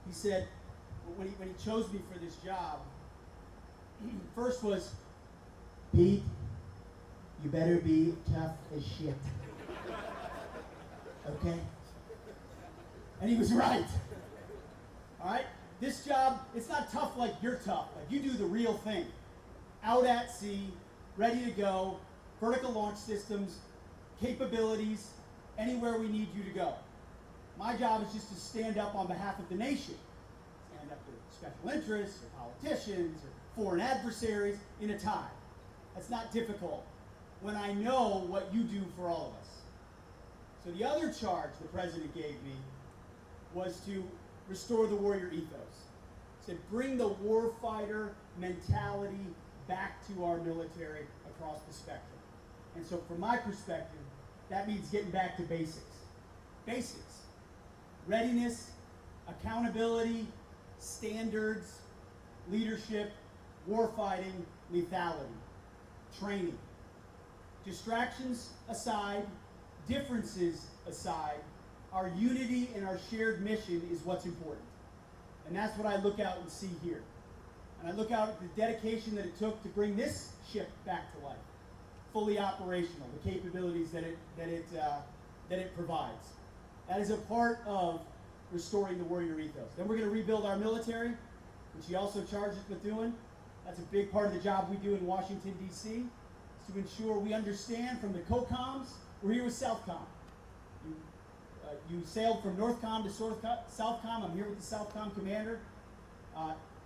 He said, when he chose me for this job, first was, Pete, you better be tough as shit. Okay? And he was right. All right? This job, it's not tough like you're tough. Like you do the real thing. Out at sea, ready to go, vertical launch systems, capabilities, anywhere we need you to go. My job is just to stand up on behalf of the nation. Stand up to special interests, or politicians, or foreign adversaries in a tie. That's not difficult when I know what you do for all of us. So the other charge the president gave me was to restore the warrior ethos. He said, bring the warfighter mentality back to our military across the spectrum. And so from my perspective, that means getting back to basics. Basics. Readiness, accountability, standards, leadership, warfighting, lethality, training. Distractions aside, differences aside, our unity and our shared mission is what's important. And that's what I look out and see here. And I look out at the dedication that it took to bring this ship back to life, fully operational, the capabilities that it provides. That is a part of restoring the warrior ethos. Then we're going to rebuild our military, which he also charged us with doing. That's a big part of the job we do in Washington, D.C., is to ensure we understand from the COCOMs. We're here with SOUTHCOM. You sailed from NORTHCOM to SOUTHCOM. I'm here with the SOUTHCOM commander.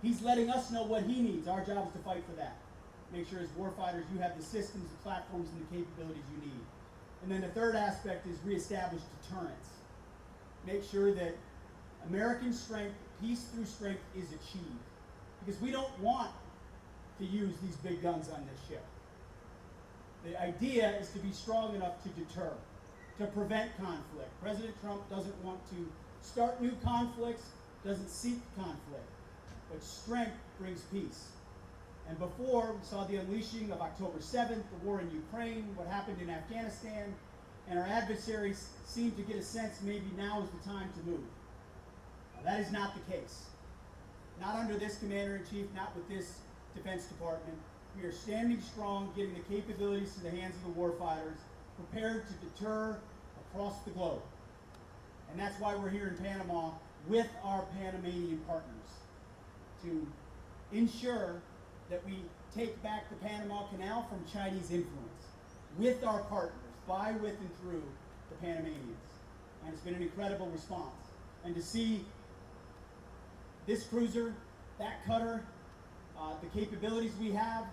He's letting us know what he needs. Our job is to fight for that. Make sure as warfighters you have the systems, the platforms, and the capabilities you need. And then the third aspect is reestablish deterrence. Make sure that American strength, peace through strength, is achieved. Because we don't want to use these big guns on this ship. The idea is to be strong enough to deter, to prevent conflict. President Trump doesn't want to start new conflicts, doesn't seek conflict. But strength brings peace. And before, we saw the unleashing of October 7th, the war in Ukraine, what happened in Afghanistan, and our adversaries seem to get a sense maybe now is the time to move. Now, that is not the case. Not under this Commander-in-Chief, not with this Defense Department. We are standing strong, getting the capabilities to the hands of the warfighters, prepared to deter across the globe. And that's why we're here in Panama with our Panamanian partners, to ensure that we take back the Panama Canal from Chinese influence with our partners, by, with, and through the Panamanians. And it's been an incredible response. And to see this cruiser, that cutter, the capabilities we have,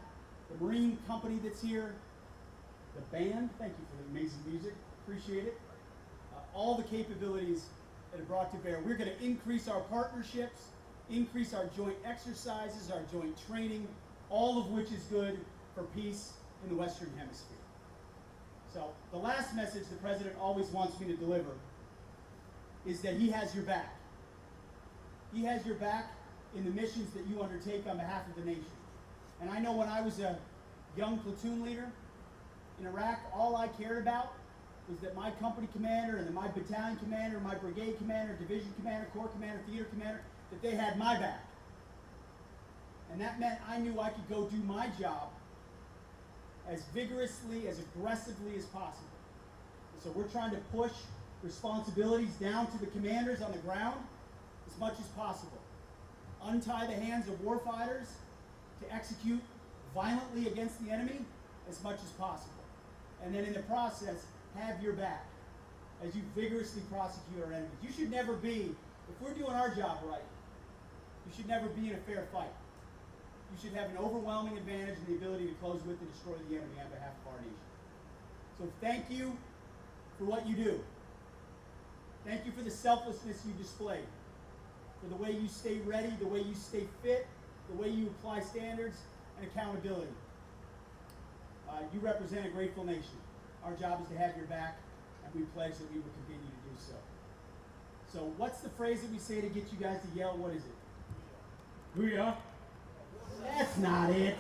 the Marine company that's here, the band, thank you for the amazing music, appreciate it. All the capabilities that are brought to bear. We're going to increase our partnerships, increase our joint exercises, our joint training, all of which is good for peace in the Western Hemisphere. So the last message the President always wants me to deliver is that he has your back. He has your back in the missions that you undertake on behalf of the nation. And I know when I was a young platoon leader in Iraq, all I cared about was that my company commander and then my battalion commander, my brigade commander, division commander, corps commander, theater commander, that they had my back. And that meant I knew I could go do my job as vigorously, as aggressively as possible. And so we're trying to push responsibilities down to the commanders on the ground as much as possible. Untie the hands of warfighters to execute violently against the enemy as much as possible. And then in the process, have your back as you vigorously prosecute our enemies. You should never be, if we're doing our job right, you should never be in a fair fight. You should have an overwhelming advantage in the ability to close with and destroy the enemy on behalf of our nation. So thank you for what you do. Thank you for the selflessness you display, for the way you stay ready, the way you stay fit, the way you apply standards and accountability. You represent a grateful nation. Our job is to have your back, and we pledge that we will continue to do so. So what's the phrase that we say to get you guys to yell? What is it? Booyah. That's not it.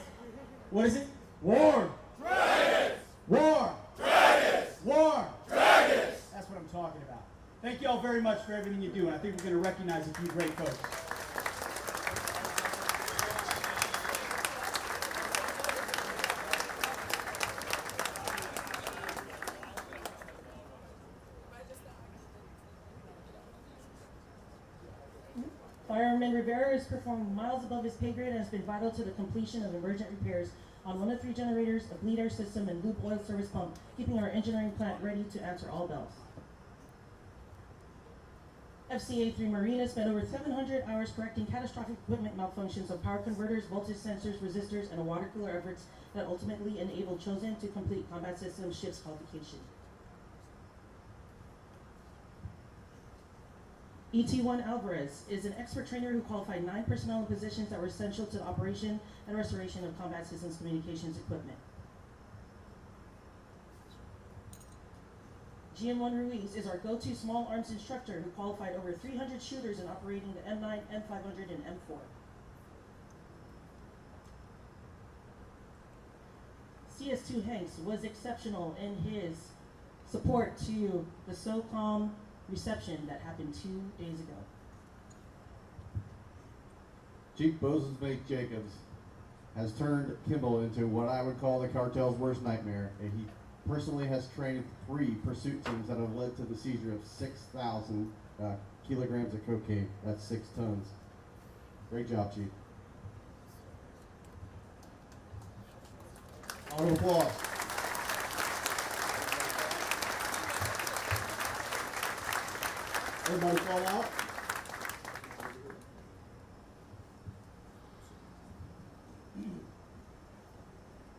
What is it? War. Dragons! War! Dragons! War! Dragons! That's what I'm talking about. Thank you all very much for everything you do, and I think we're going to recognize a few great folks. Fireman Rivera has performed miles above his pay grade and has been vital to the completion of emergent repairs on one of 3 generators, a bleed air system, and loop oil service pump, keeping our engineering plant ready to answer all bells. FCA-3 Marine has spent over 700 hours correcting catastrophic equipment malfunctions of power converters, voltage sensors, resistors, and water cooler efforts that ultimately enabled Chosen to complete combat system ship's qualification. ET1 Alvarez is an expert trainer who qualified 9 personnel in positions that were essential to the operation and restoration of combat systems communications equipment. GM1 Ruiz is our go-to small arms instructor who qualified over 300 shooters in operating the M9, M500, and M4. CS2 Hanks was exceptional in his support to the SOCOM reception that happened 2 days ago. Chief Bosensvake Jacobs has turned Kimball into what I would call the cartel's worst nightmare, and he personally has trained 3 pursuit teams that have led to the seizure of 6,000 kilograms of cocaine. That's 6 tons. Great job, Chief. Round of applause. Everybody fall out.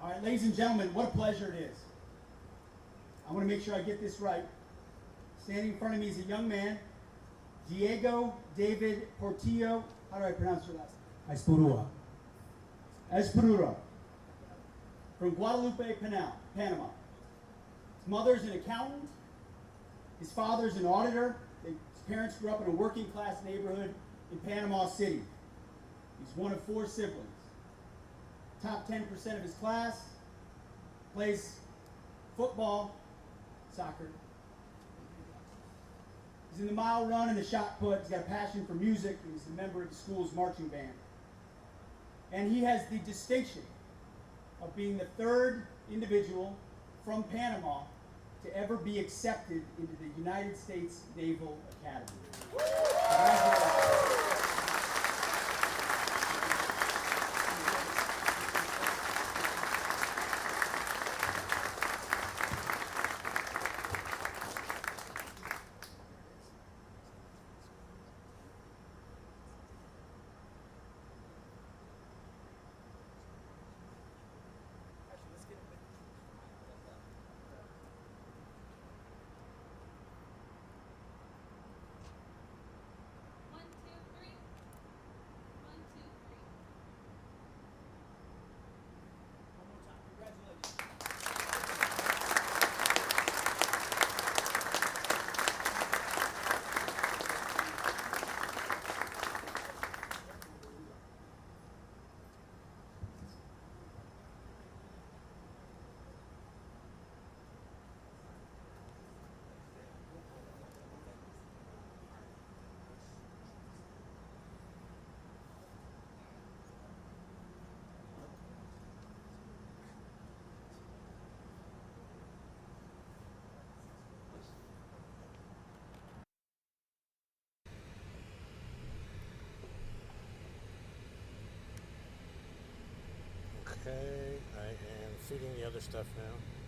All right, ladies and gentlemen, what a pleasure it is. I want to make sure I get this right. Standing in front of me is a young man, Diego David Portillo. How do I pronounce your last name? Espurua. From Guadalupe, Panama. His mother's an accountant. His father's an auditor. His parents grew up in a working class neighborhood in Panama City. He's one of 4 siblings. Top 10% of his class, plays football, soccer. He's in the mile run and the shot put. He's got a passion for music, and he's a member of the school's marching band. And he has the distinction of being the 3rd individual from Panama to ever be accepted into the United States Naval Academy. Congratulations. Okay, I am feeding the other stuff now.